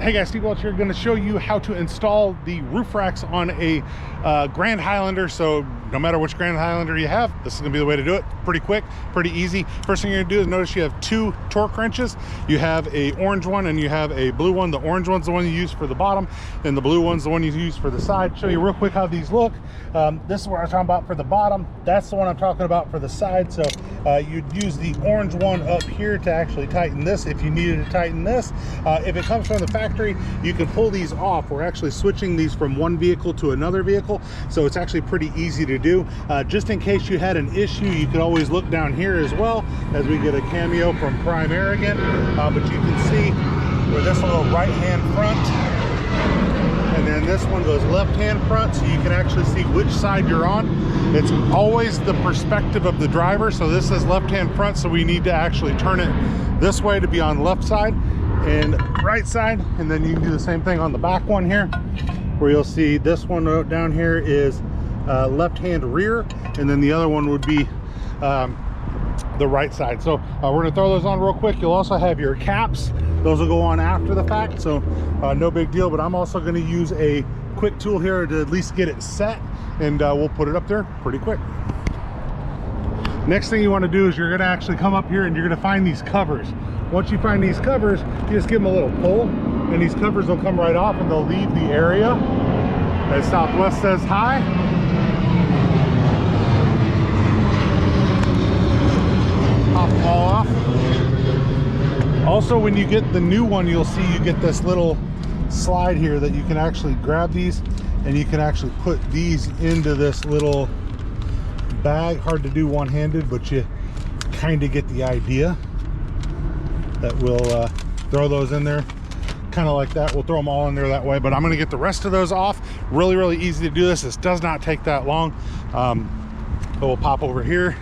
Hey guys, Steve Welch here, going to show you how to install the roof racks on a Grand Highlander. So no matter which Grand Highlander you have, this is going to be the way to do it. Pretty quick, pretty easy. First thing you're going to do is notice you have two torque wrenches. You have a orange one and you have a blue one. The orange one's the one you use for the bottom and the blue one's the one you use for the side. Show you real quick how these look. This is what I'm talking about for the bottom. That's the one I'm talking about for the side. So you'd use the orange one up here to actually tighten this if you needed to tighten this. If it comes from the factory, you can pull these off. We're actually switching these from one vehicle to another vehicle, so it's actually pretty easy to do. Just in case you had an issue, you could always look down here as well, as we get a cameo from Prime Air again. But you can see where this will go right hand front, and then this one goes left hand front, so you can actually see which side you're on. It's always the perspective of the driver, so this is left hand front, so we need to actually turn it this way to be on left side and right side. And then you can do the same thing on the back one here, where you'll see this one down here is left hand rear, and then the other one would be the right side. So we're gonna throw those on real quick. You'll also have your caps. Those will go on after the fact, so no big deal. But I'm also going to use a quick tool here to at least get it set, and we'll put it up there pretty quick. Next thing you want to do is you're going to actually come up here and you're going to find these covers. Once you find these covers, you just give them a little pull, and these covers will come right off and they'll leave the area. As Southwest says hi. Pop them all off. Also, when you get the new one, you'll see you get this little slide here that you can actually grab these, and you can actually put these into this little bag. Hard to do one-handed, but you kind of get the idea. That we'll throw those in there kind of like that. We'll throw them all in there that way, but I'm going to get the rest of those off. Really easy to do this. This does not take that long. But we'll pop over here,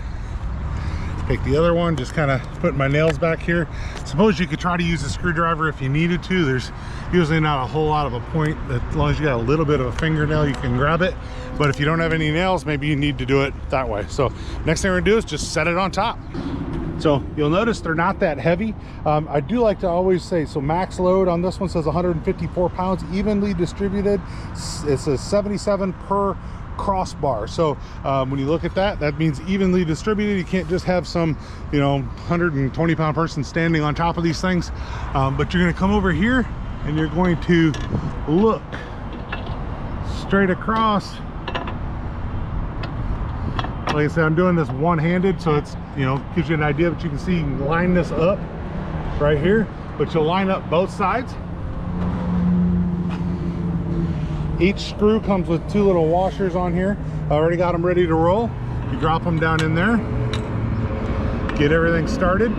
take the other one, just kind of put my nails back here. Suppose you could try to use a screwdriver if you needed to. There's usually not a whole lot of a point. As long as you got a little bit of a fingernail, you can grab it. But if you don't have any nails, maybe you need to do it that way. So next thing we're gonna do is just set it on top. So you'll notice they're not that heavy. I do like to always say, so max load on this one says 154 pounds, evenly distributed. It's a 77 per crossbar. So when you look at that, that means evenly distributed. You can't just have some, 120 pound person standing on top of these things. But you're going to come over here and you're going to look straight across. Like I said, I'm doing this one-handed, so it's, gives you an idea, but you can see you can line this up right here, but you'll line up both sides. Each screw comes with two little washers on here. I already got them ready to roll. You drop them down in there, get everything started.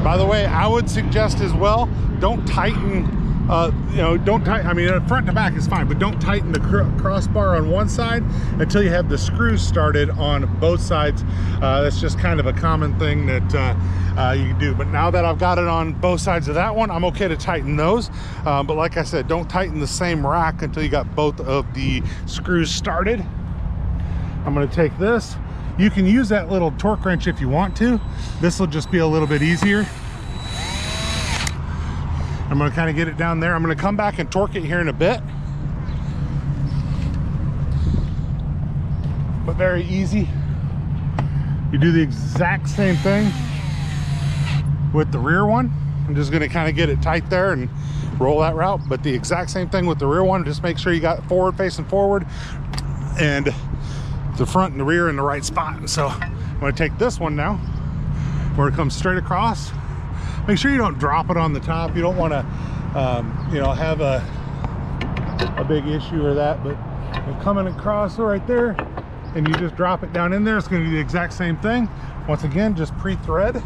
By the way, I would suggest as well, don't tighten, I mean, front to back is fine, but don't tighten the crossbar on one side until you have the screws started on both sides. That's just kind of a common thing that you can do. But now that I've got it on both sides of that one, I'm okay to tighten those. But like I said, don't tighten the same rack until you got both of the screws started. I'm going to take this. You can use that little torque wrench if you want to. This will just be a little bit easier. I'm going to kind of get it down there. I'm going to come back and torque it here in a bit. But very easy. You do the exact same thing with the rear one. I'm just going to kind of get it tight there and roll that route. But the exact same thing with the rear one. Just make sure you got forward facing forward and the front and the rear in the right spot. And so I'm going to take this one now, where it comes straight across. Make sure you don't drop it on the top. You don't want to have a big issue or that, but you're coming across right there and you just drop it down in there. It's going to do the exact same thing. Once again, just pre-thread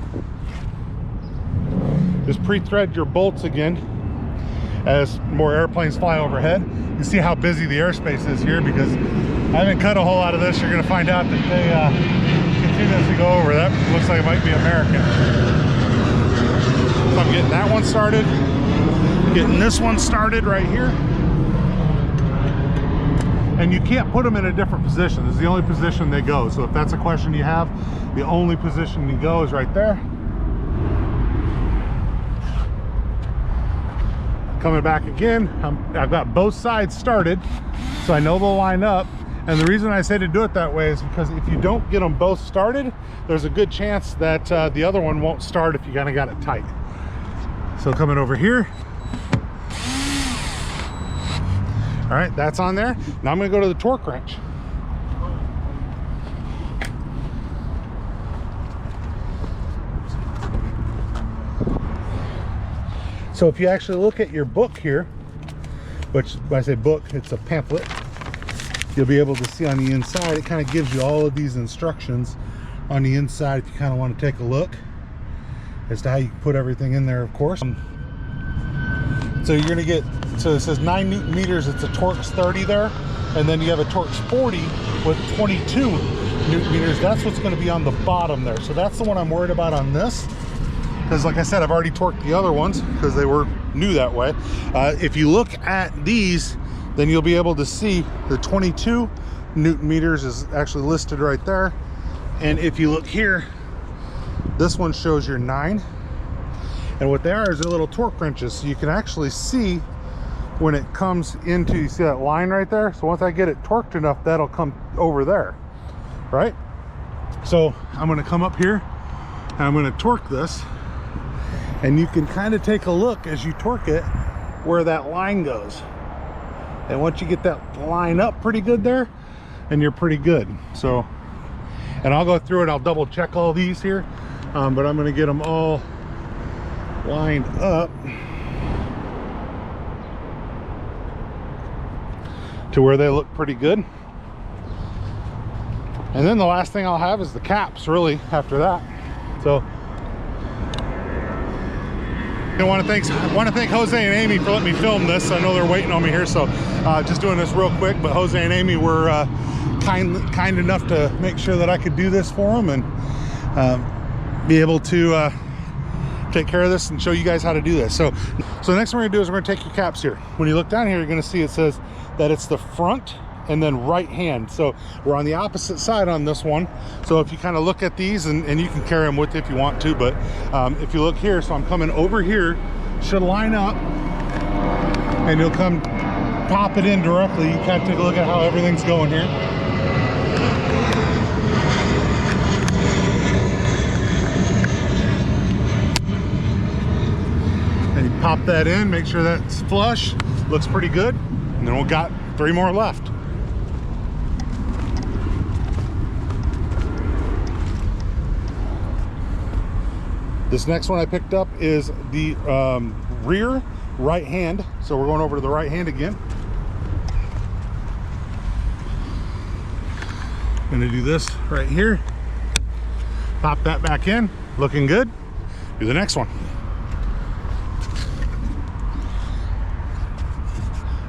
your bolts again as more airplanes fly overhead. You see how busy the airspace is here, because I haven't cut a whole lot of this. You're going to find out that they continuously go over. That looks like it might be American. So I'm getting that one started, getting this one started right here. and you can't put them in a different position. This is the only position they go. So if that's a question you have, the only position you go is right there. Coming back again, I've got both sides started, so I know they'll line up. And the reason I say to do it that way is because if you don't get them both started, there's a good chance that the other one won't start if you kind of got it tight. So coming over here. All right, that's on there. Now I'm going to go to the torque wrench. So if you actually look at your book here, which when I say book, it's a pamphlet, you'll be able to see on the inside, it kind of gives you all of these instructions on the inside if you kind of want to take a look as to how you can put everything in there, of course. So you're going to get, so it says 9 Newton meters, it's a Torx 30 there, and then you have a Torx 40 with 22 Newton meters. That's what's going to be on the bottom there. So that's the one I'm worried about on this, because like I said, I've already torqued the other ones because they were new that way. If you look at these, then you'll be able to see the 22 Newton meters is actually listed right there. And if you look here, this one shows your 9. And what they are is they're little torque wrenches. So you can actually see when it comes into, you see that line right there? So once I get it torqued enough, that'll come over there, right? So I'm gonna come up here and I'm gonna torque this. And you can kind of take a look as you torque it where that line goes. And once you get that line up pretty good there, and you're pretty good. So, and I'll go through it, I'll double check all these here, but I'm gonna get them all lined up to where they look pretty good. And then the last thing I'll have is the caps, really, after that. So I want to thank Jose and Amy for letting me film this. I know they're waiting on me here, so just doing this real quick. But Jose and Amy were kind enough to make sure that I could do this for them and be able to take care of this and show you guys how to do this. So the next thing we're gonna do is we're gonna take your caps here. When you look down here, you're gonna see it says that it's the front and then right hand. So we're on the opposite side on this one. So if you kind of look at these, and you can carry them with you if you want to, but if you look here, so I'm coming over here, should line up, and you'll come pop it in directly. You kind of take a look at how everything's going here. And you pop that in, make sure that's flush, looks pretty good, and then we've got 3 more left. This next one I picked up is the rear right hand. So we're going over to the right hand again. I'm gonna do this right here. Pop that back in, looking good. Do the next one.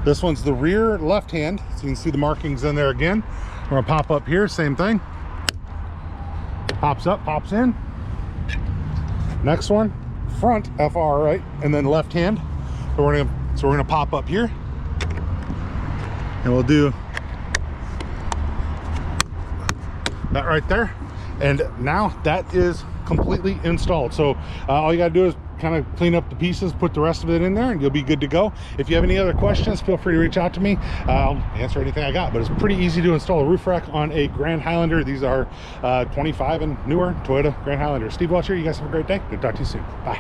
This one's the rear left hand. So you can see the markings in there again. We're gonna pop up here, same thing. Pops up, pops in. Next one, front FR, right? And then left hand. So we're gonna pop up here. And we'll do that right there. And now that is completely installed. So all you gotta do is kind of clean up the pieces, put the rest of it in there, and you'll be good to go. If you have any other questions, feel free to reach out to me. I'll answer anything I got, but it's pretty easy to install a roof rack on a Grand Highlander. These are 25 and newer Toyota Grand Highlander. Steve Welch here. You guys have a great day. Good to talk to you soon. Bye.